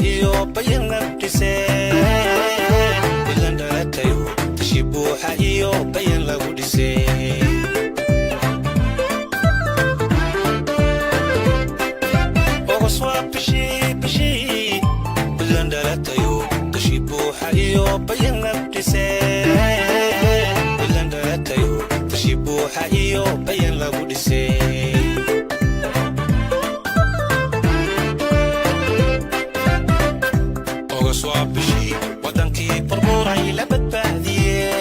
iyo bayan labdise ilanda latayo tashibuha iyo bayan lagu dhise ogoswa bishi ilanda latayo tashibuha iyo bayan labdise ilanda latayo tashibuha iyo bayan lagu dhise swabshi wadankii burburay la badbaadiyo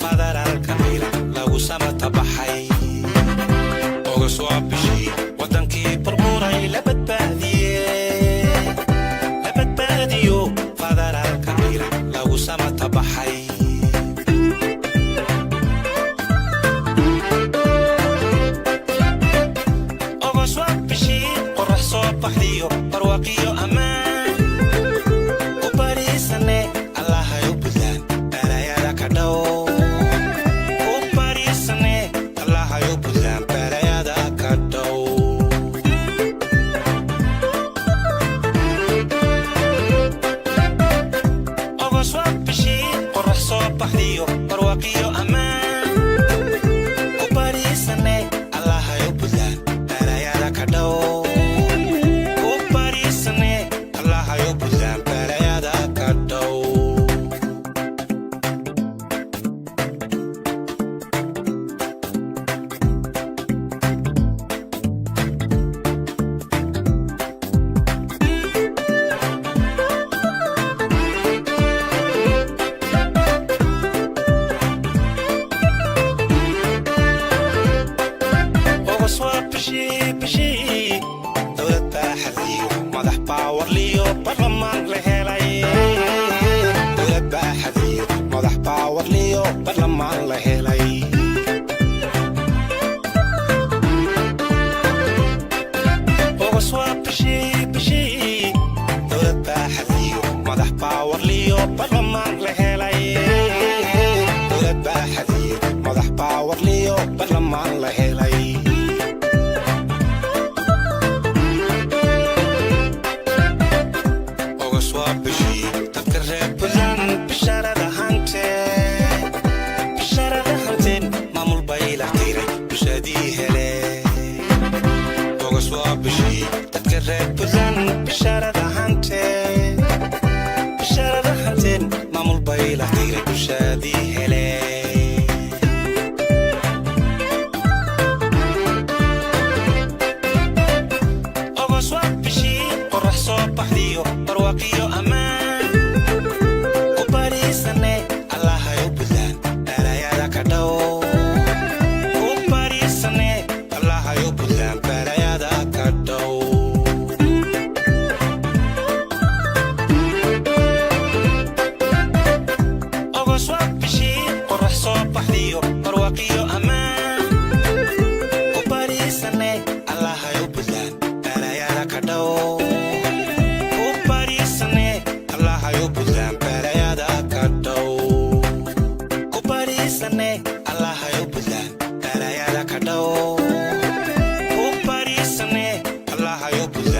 federaalka miila lagu samatabaxay oga swabshi wadankii burburay la badbaadiyo federaalka miila lagu samatabaxay oga swabshi qorax soo baxdiyo barwaqiyo amaan u bariisane allahayo buntland balayada ka dhow u bariisane allahayo buntland balayada ka dhow ogoswa bishii qorax soo baxdiyo barwaqiyo amaan u bariisane allahayo buntland balayada ka dhow بشي دولة بحرية مدح باورليو برلمان لهلاي دولة بحرية مدح باورليو برلمان لهلاي وغسوا بشي دولة بحرية مدح باورليو برلمان لهلاي دولة بحرية مدح باورليو برلمان لهلاي بشي تتكرر بلان بشارة هانتين بشارة هانتين مامول بايلة تيري بشادي هلي أغسوا بشي قرح صوب بحديو برواقيو أمان وباريساني الله يو بلان بالايا دا كدو وباريساني الله يو بلان بالايا دا baxdiyo barwaqiyo amaan u bariisane allahayo buntland balayada ka dhow u bariisane allahayo buntland balayada ka dhow u bariisane allahayo buntland balayada ka dhow u bariisane allahayo buntland